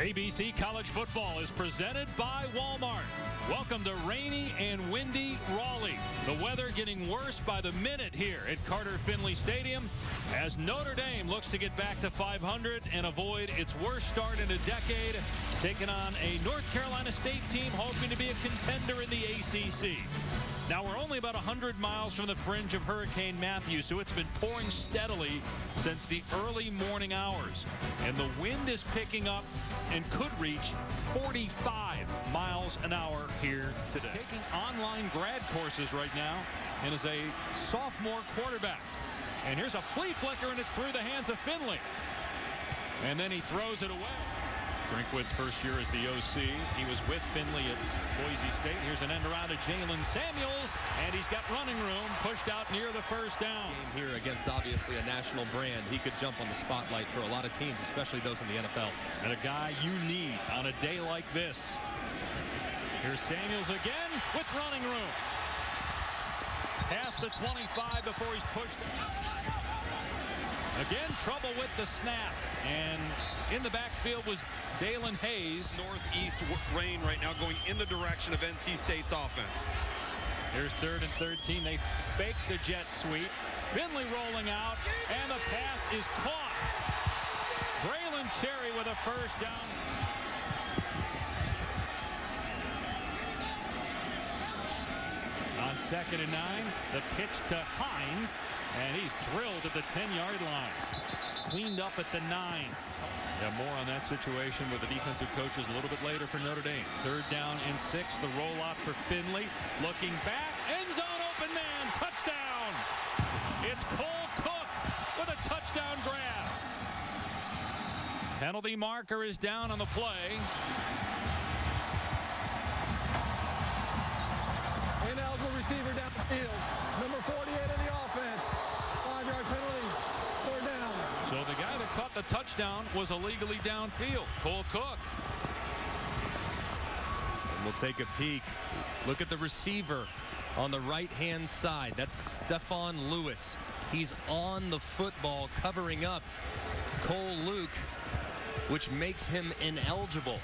ABC College Football is presented by Walmart. Welcome to rainy and windy Raleigh. The weather getting worse by the minute here at Carter Finley Stadium as Notre Dame looks to get back to 500 and avoid its worst start in a decade, taking on a North Carolina State team hoping to be a contender in the ACC. Now, we're only about 100 miles from the fringe of Hurricane Matthew, so it's been pouring steadily since the early morning hours. And the wind is picking up and could reach 45 miles an hour here today. He's taking online grad courses right now and is a sophomore quarterback. And here's a flea flicker, and it's through the hands of Finley. And then he throws it away. Drinkwood's first year as the OC. He was with Finley at Boise State. Here's an end around to Jalen Samuels, and he's got running room pushed out near the first down. Game here against obviously a national brand. He could jump on the spotlight for a lot of teams, especially those in the NFL. And a guy you need on a day like this. Here's Samuels again with running room. Past the 25 before he's pushed. Again, trouble with the snap. And in the backfield was Dalen Hayes. Northeast rain right now going in the direction of NC State's offense. Here's 3rd and 13. They fake the jet sweep. Finley rolling out, and the pass is caught. Braylon Cherry with a first down. On 2nd and 9, the pitch to Hines, and he's drilled at the 10-yard line. Cleaned up at the 9. Yeah, more on that situation with the defensive coaches a little bit later for Notre Dame. 3rd down and 6. The rollout for Finley. Looking back. End zone open man. Touchdown. It's Cole Cook with a touchdown grab. Penalty marker is down on the play. Ineligible receiver downfield. Number 48 in the offense. 5-yard penalty. 4th down. So the guy that caught the touchdown was illegally downfield. Cole Cook. And we'll take a peek. Look at the receiver on the right-hand side. That's Stephon Lewis. He's on the football covering up Cole Luke, which makes him ineligible.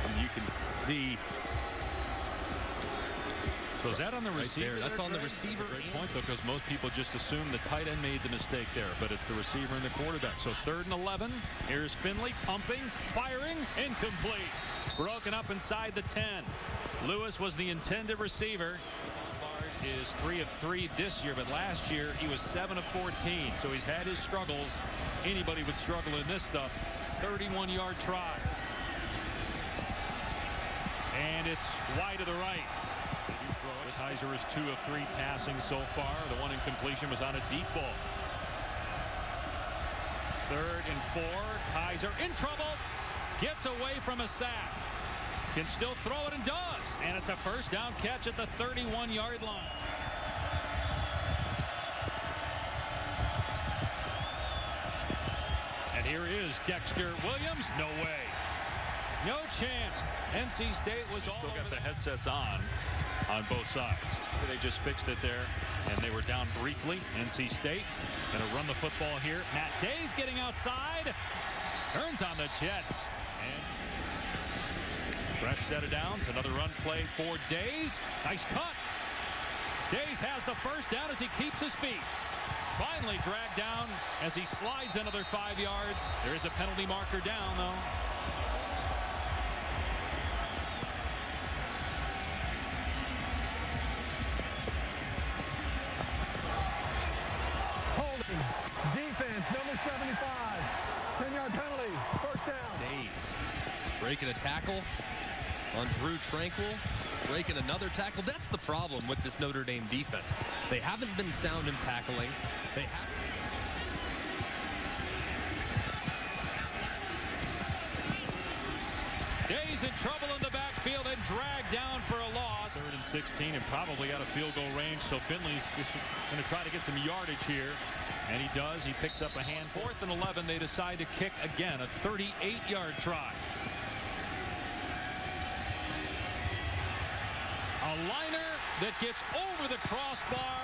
And you can see. So is that on the receiver? Right, that's on the receiver. That's a great point, though, because most people just assume the tight end made the mistake there, but it's the receiver and the quarterback. So 3rd and 11. Here's Finley pumping, firing, incomplete. Broken up inside the 10. Lewis was the intended receiver. Bard is 3 of 3 this year, but last year he was 7 of 14. So he's had his struggles. Anybody would struggle in this stuff. 31-yard try. And it's wide to the right. Kaiser is 2 of 3 passing so far. The one incompletion was on a deep ball. 3rd and 4. Kaiser in trouble. Gets away from a sack. Can still throw it and does. And it's a first down catch at the 31-yard line. And here is Dexter Williams. No way. No chance. NC State was still got the headsets on both sides. They just fixed it there, and they were down briefly. NC State going to run the football here. Matt Day's getting outside. Turns on the Jets. And fresh set of downs. Another run play for Days. Nice cut. Days has the first down as he keeps his feet. Finally dragged down as he slides another 5 yards. There is a penalty marker down, though. Defense, number 75. 10-yard penalty. First down. Days breaking a tackle on Drew Tranquil. Breaking another tackle. That's the problem with this Notre Dame defense. They haven't been sound in tackling. They have. Days in trouble in the backfield and dragged down for a loss. 3rd and 16 and probably out of field goal range. So Finley's just going to try to get some yardage here. And he does. He picks up a hand. 4th and 11. They decide to kick again. A 38-yard try. A liner that gets over the crossbar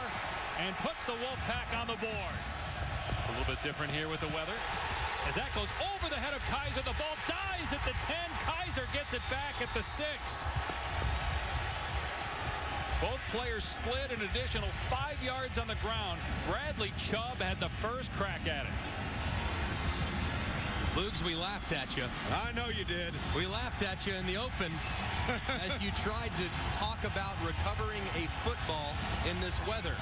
and puts the Wolfpack on the board. It's a little bit different here with the weather. As that goes over the head of Kaiser, the ball dies at the 10. Kaiser gets it back at the 6. Both players slid an additional 5 yards on the ground. Bradley Chubb had the first crack at it. Lugs, we laughed at you. I know you did. We laughed at you in the open as you tried to talk about recovering a football in this weather.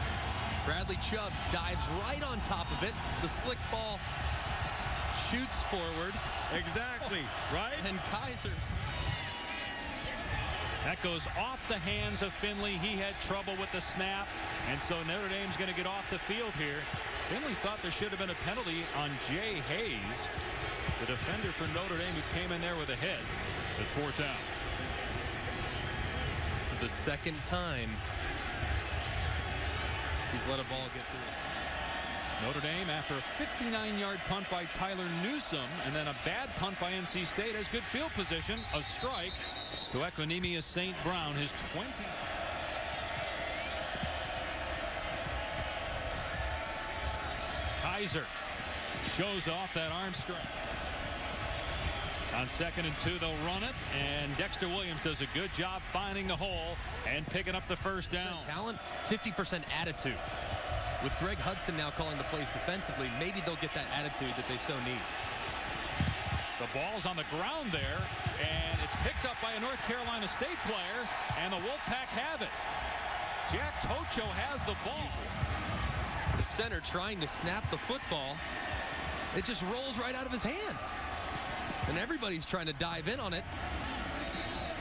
Bradley Chubb dives right on top of it. The slick ball shoots forward. Exactly, right? And Kaiser's. That goes off the hands of Finley. He had trouble with the snap, and so Notre Dame's going to get off the field here. Finley thought there should have been a penalty on Jay Hayes, the defender for Notre Dame, who came in there with a hit. It's 4th down. This is the second time he's let a ball get through. Notre Dame, after a 59-yard punt by Tyler Newsome and then a bad punt by NC State, has good field position. A strike to Equanimeous St. Brown, his 20th. Kaiser shows off that arm strike. On 2nd and 2, they'll run it, and Dexter Williams does a good job finding the hole and picking up the first down. Talent, 50% attitude. With Greg Hudson now calling the plays defensively, maybe they'll get that attitude that they so need. The ball's on the ground there, and it's picked up by a North Carolina State player, and the Wolfpack have it. Jack Tocho has the ball. The center trying to snap the football. It just rolls right out of his hand. And everybody's trying to dive in on it.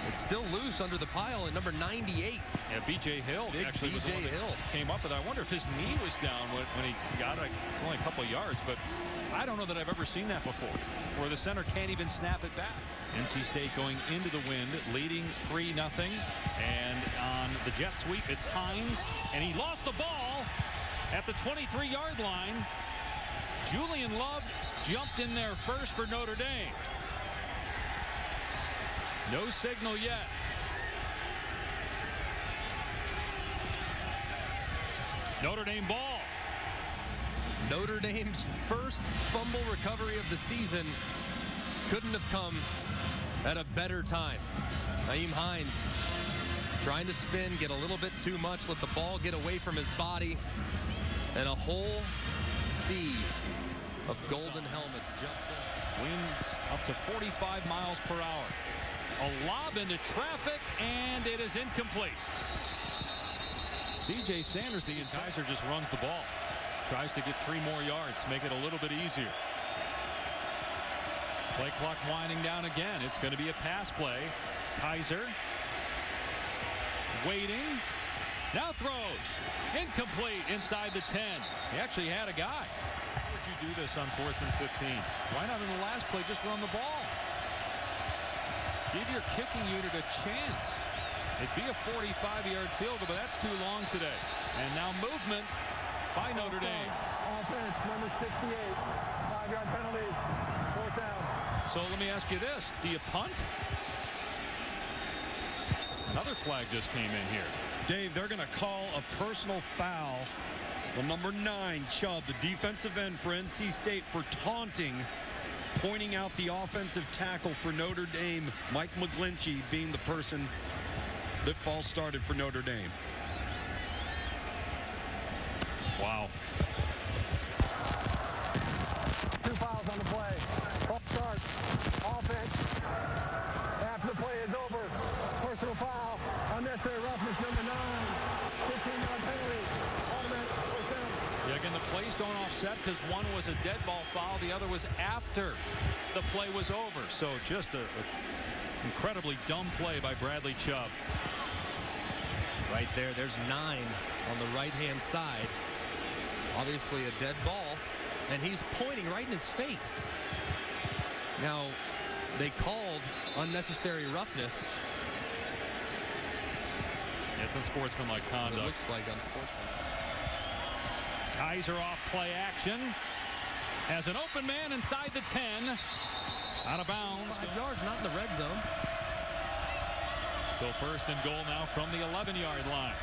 It's still loose under the pile at number 98. Yeah, B.J. Hill Big actually was the one that came up with it. I wonder if his knee was down when he got it. It's only a couple of yards, but I don't know that I've ever seen that before, where the center can't even snap it back. NC State going into the wind, leading 3-0. And on the jet sweep, it's Hines, and he lost the ball at the 23-yard line. Julian Love jumped in there first for Notre Dame. No signal yet. Notre Dame ball. Notre Dame's first fumble recovery of the season couldn't have come at a better time. Nyheim Hines trying to spin, get a little bit too much, let the ball get away from his body, and a whole sea of golden helmets jumps in. Winds up to 45 miles per hour. A lob into traffic, and it is incomplete. C.J. Sanders, the Kaiser, just runs the ball. Tries to get 3 more yards, make it a little bit easier. Play clock winding down again. It's going to be a pass play. Kaiser waiting. Now throws. Incomplete inside the 10. He actually had a guy. How would you do this on 4th and 15? Why not in the last play just run the ball? Give your kicking unit a chance. It'd be a 45-yard field goal, but that's too long today. And now movement by Notre Dame. Offense, number 68. 5-yard penalty. 4th down. So let me ask you this. Do you punt? Another flag just came in here. Dave, they're going to call a personal foul on number 9, Chubb, the defensive end for NC State, for taunting, pointing out the offensive tackle for Notre Dame, Mike McGlinchey, being the person that false started for Notre Dame. Wow. 2 fouls on the play. False start. Offense. After the play is over. Personal foul. Unnecessary roughness, number 9. 15-yard penalty. Automatic 4th down. Yeah, again, the plays don't offset because one was a dead ball foul. The other was after the play was over. So just a incredibly dumb play by Bradley Chubb. Right there, there's 9 on the right-hand side. Obviously a dead ball, and he's pointing right in his face. Now, they called unnecessary roughness. It's unsportsmanlike conduct. It looks like unsportsmanlike. Kaiser off play action. Has an open man inside the 10. Out of bounds. 5 yards, not in the red zone. So 1st and goal now from the 11-yard line.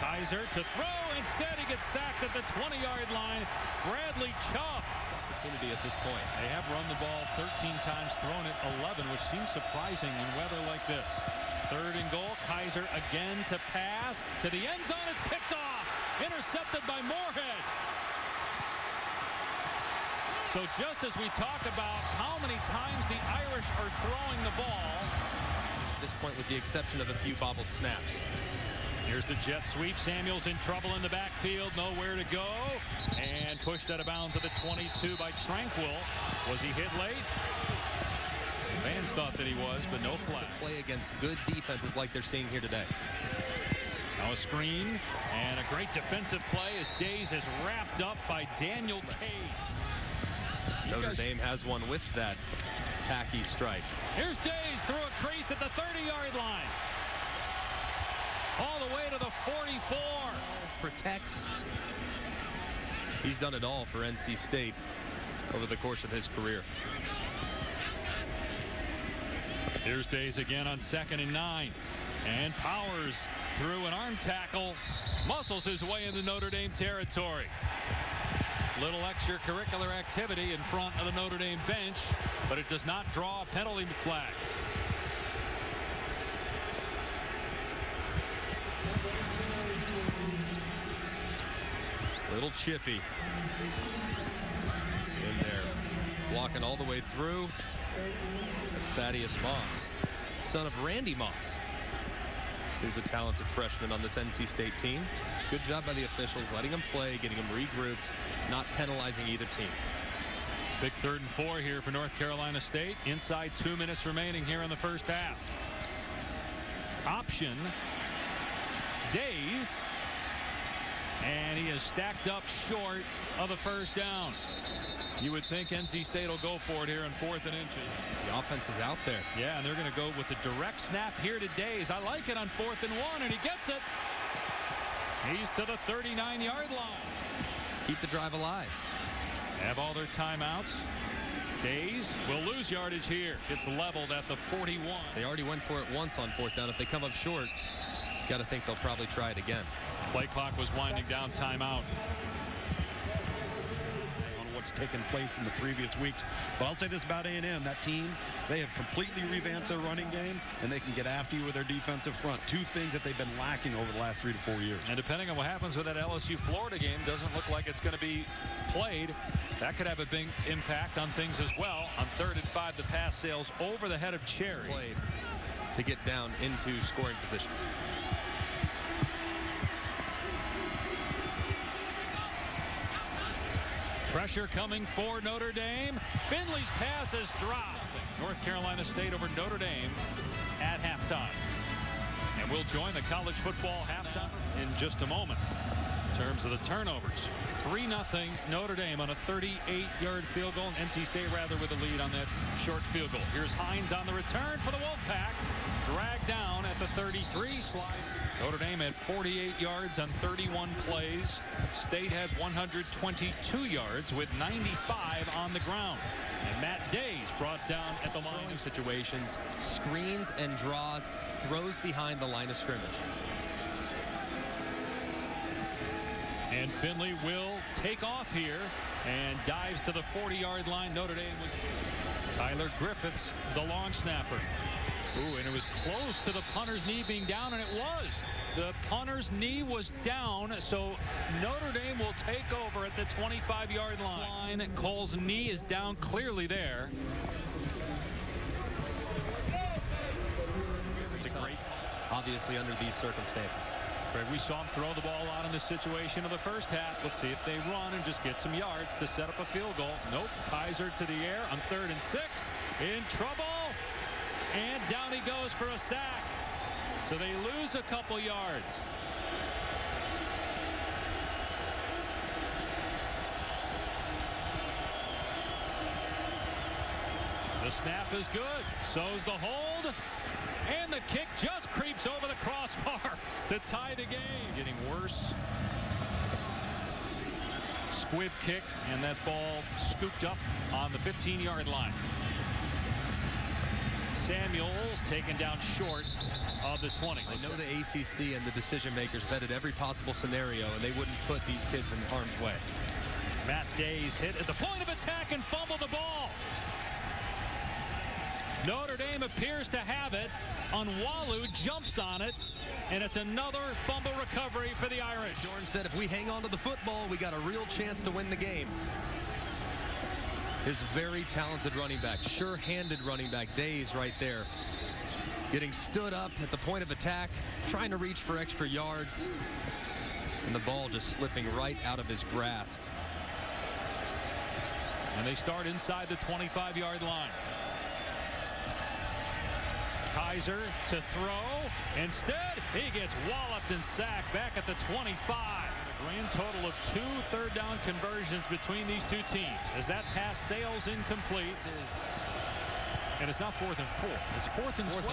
Kaiser to throw. Instead, he gets sacked at the 20-yard line. Bradley Chubb. Opportunity at this point. They have run the ball 13 times, thrown it 11, which seems surprising in weather like this. 3rd and goal. Kaiser again to pass to the end zone. It's picked off. Intercepted by Moorhead. So just as we talk about how many times the Irish are throwing the ball. At this point, with the exception of a few bobbled snaps. Here's the jet sweep. Samuel's in trouble in the backfield. Nowhere to go. And pushed out of bounds at the 22 by Tranquil. Was he hit late? Fans thought that he was, but no flag. Play against good defenses like they're seeing here today. Now a screen and a great defensive play as Days is wrapped up by Daniel Cage. Notre Dame has one with that tacky stripe. Here's Days through a crease at the 30-yard line. All the way to the 44. Protects. He's done it all for NC State over the course of his career. Here's Days again on 2nd and 9. And Powers through an arm tackle. Muscles his way into Notre Dame territory. Little extracurricular activity in front of the Notre Dame bench, but it does not draw a penalty flag. Little chippy in there, walking all the way through. That's Thaddeus Moss, son of Randy Moss, who's a talented freshman on this NC State team. Good job by the officials, letting him play, getting him regrouped, not penalizing either team. Big 3rd and 4 here for North Carolina State. Inside 2 minutes remaining here in the first half. Option. Days. And he is stacked up short of the first down. You would think NC State will go for it here on 4th and inches. The offense is out there. Yeah, and they're going to go with the direct snap here to Days. I like it on 4th and 1, and he gets it. He's to the 39-yard line. Keep the drive alive. Have all their timeouts. Days will lose yardage here. It's leveled at the 41. They already went for it once on 4th down. If they come up short, got to think they'll probably try it again. Play clock was winding down. Timeout. On what's taken place in the previous weeks. But I'll say this about A&M. That team, they have completely revamped their running game, and they can get after you with their defensive front. 2 things that they've been lacking over the last 3 to 4 years. And depending on what happens with that LSU-Florida game, doesn't look like it's going to be played. That could have a big impact on things as well. On 3rd and 5, the pass sails over the head of Cherry. Played to get down into scoring position. Pressure coming for Notre Dame. Finley's pass is dropped. North Carolina State over Notre Dame at halftime. And we'll join the college football halftime in just a moment. In terms of the turnovers, 3-0 Notre Dame on a 38-yard field goal. NC State rather with a lead on that short field goal. Here's Hines on the return for the Wolfpack. Dragged down at the 33. Slides. Notre Dame had 48 yards on 31 plays. State had 122 yards with 95 on the ground. And Matt Days brought down at the line. Situations, screens and draws, throws behind the line of scrimmage. And Finley will take off here and dives to the 40-yard line. Notre Dame was Tyler Griffiths, the long snapper. Ooh, and it was close to the punter's knee being down, and it was. The punter's knee was down, so Notre Dame will take over at the 25-yard line. Cole's knee is down clearly there. It's a great, obviously, under these circumstances. Greg, we saw him throw the ball out in this situation of the first half. Let's see if they run and just get some yards to set up a field goal. Nope. Kaiser to the air on 3rd and 6. In trouble. And down he goes for a sack. So they lose a couple yards. The snap is good. So's the hold. And the kick just creeps over the crossbar to tie the game. Getting worse. Squib kick, and that ball scooped up on the 15-yard line. Samuels taken down short of the 20. I know the ACC and the decision makers vetted every possible scenario, and they wouldn't put these kids in harm's way. Matt Day's hit at the point of attack and fumble the ball. Notre Dame appears to have it. Onwalu jumps on it, and it's another fumble recovery for the Irish. Jordan said if we hang on to the football, we got a real chance to win the game. His very talented running back, sure-handed running back, Days right there. Getting stood up at the point of attack, trying to reach for extra yards, and the ball just slipping right out of his grasp. And they start inside the 25-yard line. Kaiser to throw. Instead, he gets walloped and sacked back at the 25. A grand total of 2 third-down conversions between these two teams. As that pass sails incomplete. And it's not 4th and 4. It's 4th and 12.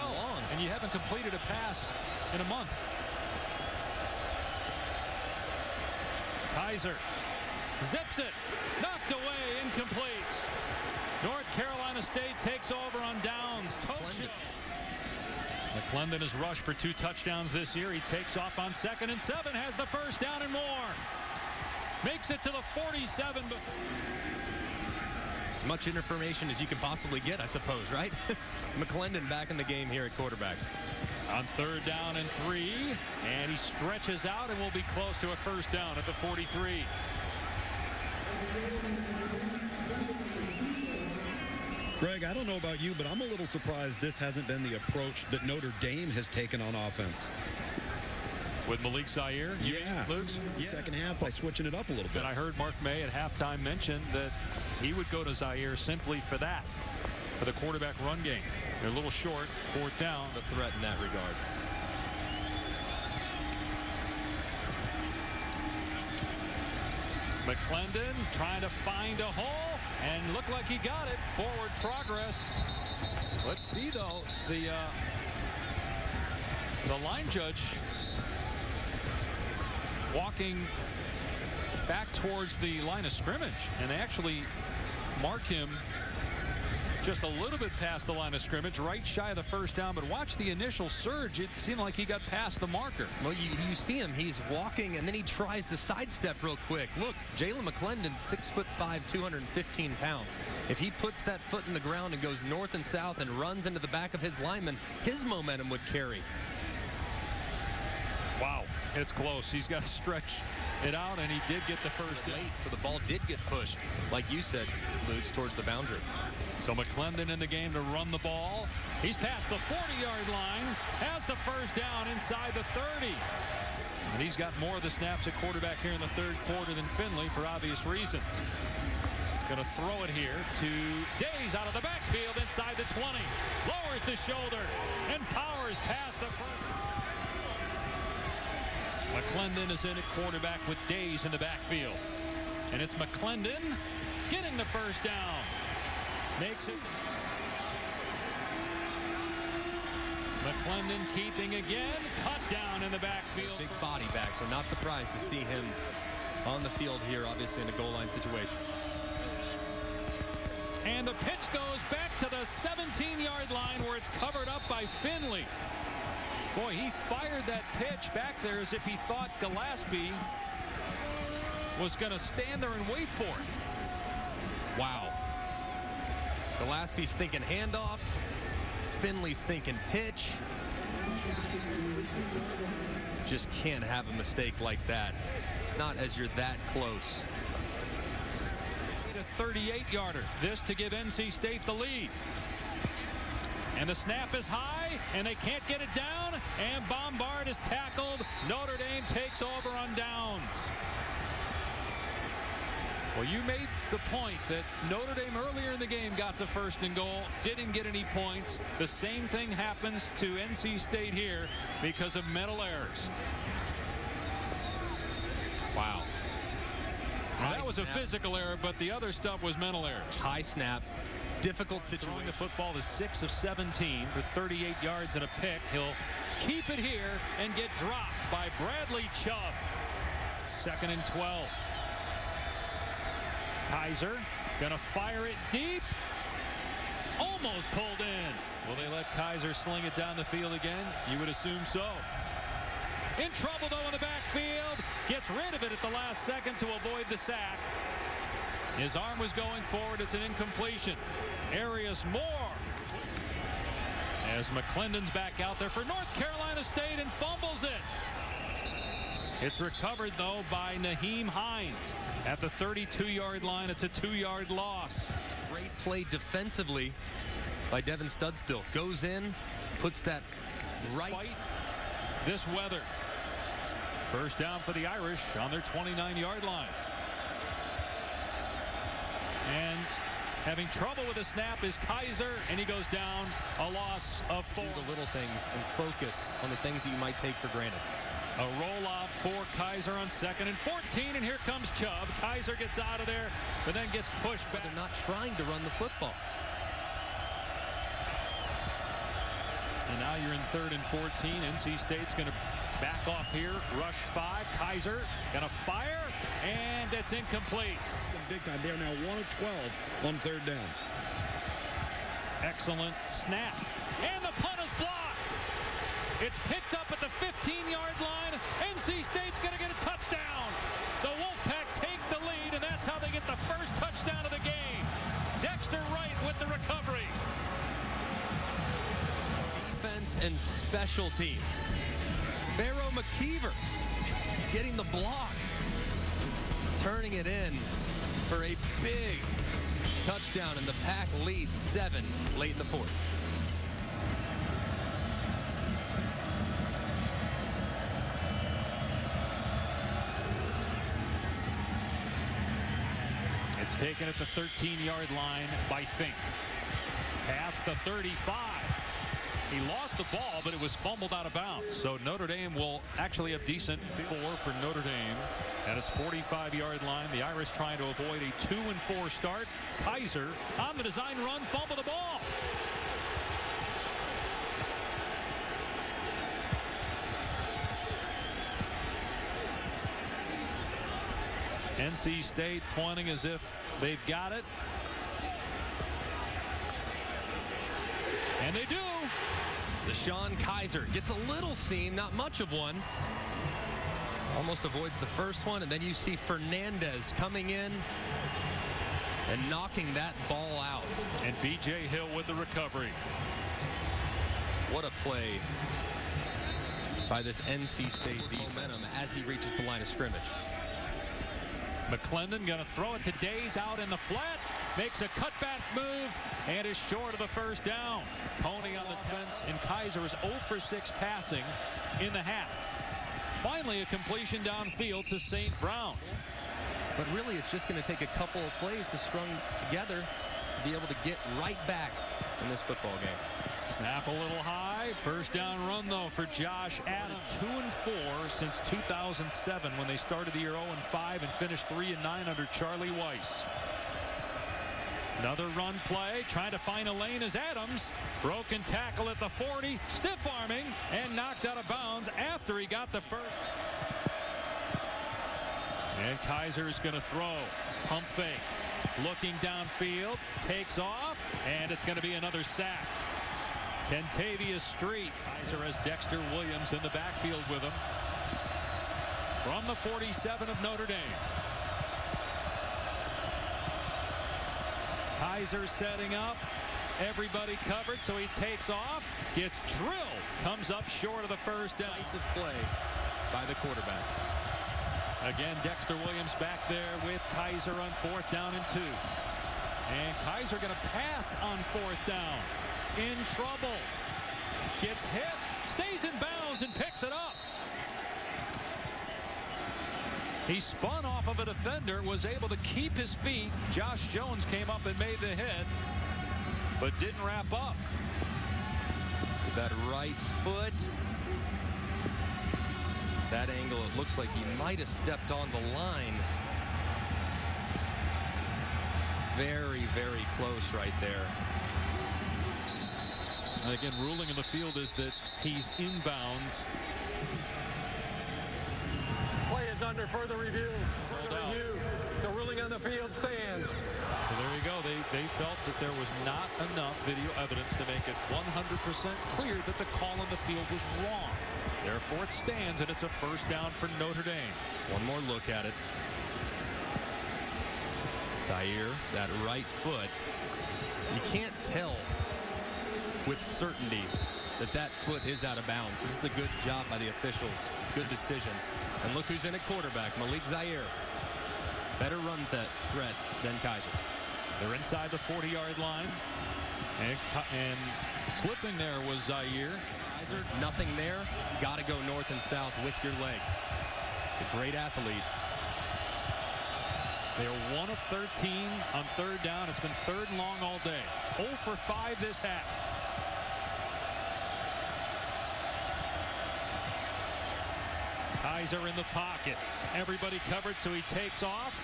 And you haven't completed a pass in a month. Kaiser zips it. Knocked away. Incomplete. North Carolina State takes over on downs. McClendon has rushed for 2 touchdowns this year. He takes off on 2nd and 7. Has the first down and more. Makes it to the 47. As much information as you can possibly get, I suppose, right? McClendon back in the game here at quarterback. On 3rd down and 3. And he stretches out and will be close to a first down at the 43. Greg, I don't know about you, but I'm a little surprised this hasn't been the approach that Notre Dame has taken on offense. With Malik Zaire, Luke's? Yeah. Second half by switching it up a little bit. And I heard Mark May at halftime mention that he would go to Zaire simply for that, for the quarterback run game. They're a little short, 4th down. The threat in that regard. McClendon trying to find a hole and looked like he got it. Forward progress. Let's see though, the line judge walking back towards the line of scrimmage, and they actually mark him just a little bit past the line of scrimmage, right shy of the first down. But watch the initial surge. It seemed like he got past the marker. Well, you see him. He's walking, and then he tries to sidestep real quick. Look, Jalen McClendon, 6'5", 215 pounds. If he puts that foot in the ground and goes north and south and runs into the back of his lineman, his momentum would carry. Wow, it's close. He's got to stretch it out, and he did get the first down. So the ball did get pushed, like you said, Luke's towards the boundary. So McClendon in the game to run the ball. He's past the 40-yard line, has the first down inside the 30. And he's got more of the snaps at quarterback here in the 3rd quarter than Finley for obvious reasons. Going to throw it here to Days out of the backfield inside the 20. Lowers the shoulder and powers past the first. McClendon is in at quarterback with Days in the backfield. And it's McClendon getting the first down. Makes it. McClendon keeping again. Cut down in the backfield. Big body back, so not surprised to see him on the field here, obviously in a goal line situation. And the pitch goes back to the 17-yard line where it's covered up by Finley. Boy, he fired that pitch back there as if he thought Gillespie was going to stand there and wait for it. Wow. Gillespie's thinking handoff. Finley's thinking pitch. Just can't have a mistake like that. Not as you're that close. A 38-yarder. This to give NC State the lead. And the snap is high, and they can't get it down. And Bombard is tackled. Notre Dame takes over on downs. Well, you made the point that Notre Dame earlier in the game got the 1st and goal, didn't get any points. The same thing happens to NC State here because of mental errors. Wow. Well, that was a physical error, but the other stuff was mental errors. High snap. Difficult situation. Throwing the football to 6 of 17 for 38 yards and a pick. He'll keep it here and get dropped by Bradley Chubb. 2nd and 12. Kaiser gonna fire it deep. almost pulled in. Will they let Kaiser sling it down the field again? You would assume so. In trouble, though, in the backfield. Gets rid of it at the last second to avoid the sack. His arm was going forward. It's an incompletion. Arias Moore. As McClendon's back out there for North Carolina State and fumbles it. It's recovered, though, by Nyheim Hines at the 32-yard line. It's a 2-yard loss. Great play defensively by Devin Studstill. Goes in, puts that right. Despite this weather. First down for the Irish on their 29-yard line. And having trouble with the snap is Kaiser, and he goes down, a loss of 4. Do the little things and focus on the things that you might take for granted. A rollout for Kaiser on 2nd and 14, and here comes Chubb. Kaiser gets out of there, but then gets pushed back. They're not trying to run the football. And now you're in 3rd and 14. NC State's going to back off here. Rush 5. Kaiser going to fire, and that's incomplete. Big time. They're now 1 of 12 on 3rd down. Excellent snap. And the punt is blocked. It's picked up at the 15-yard line. NC State's going to get a touchdown. The Wolfpack take the lead, and that's how they get the first touchdown of the game. Dexter Wright with the recovery. Defense and special teams. Barrow McKeever getting the block. Turning it in for a big touchdown, and the Pack leads 7 late in the 4th. It's taken at the 13-yard line by Fink. Past the 35. He lost the ball, but it was fumbled out of bounds. So Notre Dame will actually have decent 4 for Notre Dame at its 45-yard line. The Irish trying to avoid a 2-4 start. Kaiser on the design run, fumble the ball. NC State pointing as if they've got it. And they do. Deshaun Kaiser gets a little seam, not much of one. Almost avoids the first one, and then you see Fernandez coming in and knocking that ball out. And B.J. Hill with the recovery. What a play by this NC State defense. Momentum as he reaches the line of scrimmage. McClendon going to throw it to Days out in the flat. Makes a cutback move and is short of the first down. Coney on the defense, and Kaiser is 0 for 6 passing in the half. Finally, a completion downfield to St. Brown. But really, it's just going to take a couple of plays to strung together to be able to get right back in this football game. Snap a little high. First down run, though, for Josh Adams. 2-4 since 2007 when they started the year 0-5 and finished 3-9 under Charlie Weiss. Another run play, trying to find a lane as Adams. Broken tackle at the 40, stiff arming, and knocked out of bounds after he got the first. And Kaiser is going to throw. Pump fake. Looking downfield, takes off, and it's going to be another sack. Kentavious Street. Kaiser has Dexter Williams in the backfield with him. From the 47 of Notre Dame. Kaiser setting up. Everybody covered, so he takes off. Gets drilled. Comes up short of the first down. Decisive play by the quarterback. Again, Dexter Williams back there with Kaiser on 4th down and 2. And Kaiser going to pass on 4th down. In trouble. Gets hit. Stays in bounds and picks it up. He spun off of a defender, was able to keep his feet. Josh Jones came up and made the hit, but didn't wrap up. That right foot. That angle, it looks like he might have stepped on the line. Very, very close right there. And again, ruling in the field is that he's inbounds. Play is under further review. The ruling on the field stands. So there you go. They felt that there was not enough video evidence to make it 100% clear that the call on the field was wrong. Therefore, it stands, and it's a first down for Notre Dame. One more look at it. Zaire, that right foot. You can't tell with certainty that that foot is out of bounds. This is a good job by the officials. Good decision. And look who's in at quarterback, Malik Zaire. Better run threat than Kaiser. They're inside the 40-yard line. And slipping there was Zaire. Kaiser, nothing there. Got to go north and south with your legs. It's a great athlete. They are 1 of 13 on third down. It's been third and long all day. 0 for 5 this half. Kaiser in the pocket. Everybody covered, so he takes off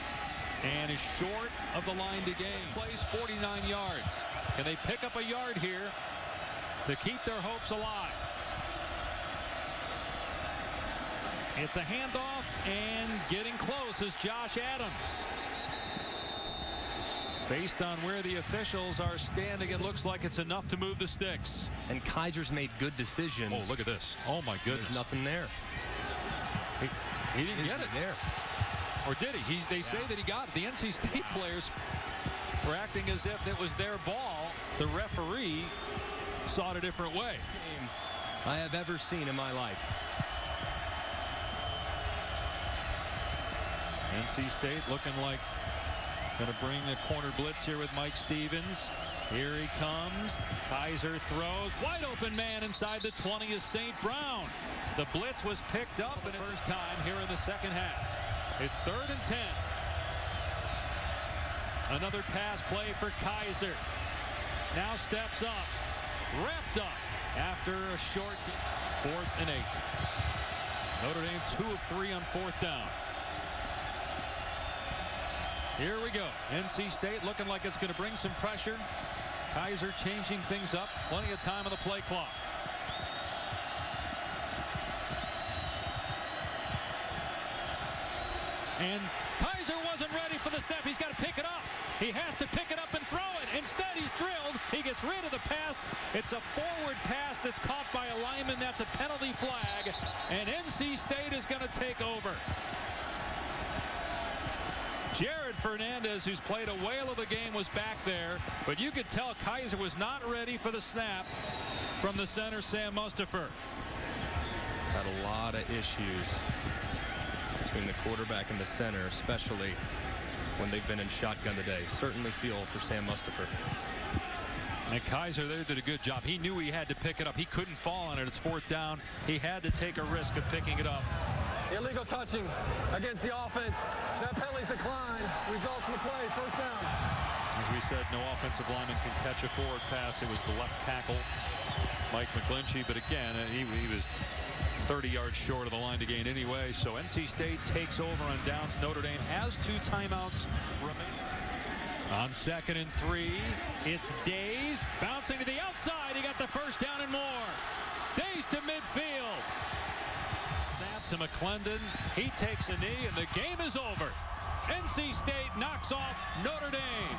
and is short of the line to gain. Plays 49 yards. Can they pick up a yard here to keep their hopes alive? It's a handoff, and getting close is Josh Adams. Based on where the officials are standing, it looks like it's enough to move the sticks. And Kaiser's made good decisions. Oh, look at this. Oh, my goodness. There's nothing there. He didn't get it there. Or did he? They say that he got it. The NC State players were acting as if it was their ball. The referee saw it a different way. I have ever seen in my life. NC State looking like going to bring the corner blitz here with Mike Stevens. Here he comes. Kaiser throws. Wide open man inside the 20 is St. Brown. The blitz was picked up for the first time here in the second half. It's 3rd and 10. Another pass play for Kaiser. Now steps up. Wrapped up after a short 4th and 8. Notre Dame 2 of 3 on 4th down. Here we go. NC State looking like it's going to bring some pressure. Kaiser changing things up. Plenty of time on the play clock. And Kaiser wasn't ready for the snap. He's got to pick it up. He has to pick it up and throw it. Instead, he's drilled. He gets rid of the pass. It's a forward pass that's caught by a lineman. That's a penalty flag. And NC State is going to take over. Jared Fernandez, who's played a whale of the game, was back there. But you could tell Kaiser was not ready for the snap from the center, Sam Mustipher. Had a lot of issues between the quarterback and the center, especially when they've been in shotgun today. Certainly feel for Sam Mustipher. And Kaiser there did a good job. He knew he had to pick it up. He couldn't fall on it. It's 4th down. He had to take a risk of picking it up. Illegal touching against the offense. That penalty's declined. Results in the play. First down. As we said, no offensive lineman can catch a forward pass. It was the left tackle, Mike McGlinchey. But again, he was 30 yards short of the line to gain anyway. So NC State takes over on downs. Notre Dame has 2 timeouts remaining. On 2nd and 3, it's Days bouncing to the outside. He got the first down and more. Days to midfield. Snap to McClendon. He takes a knee, and the game is over. NC State knocks off Notre Dame.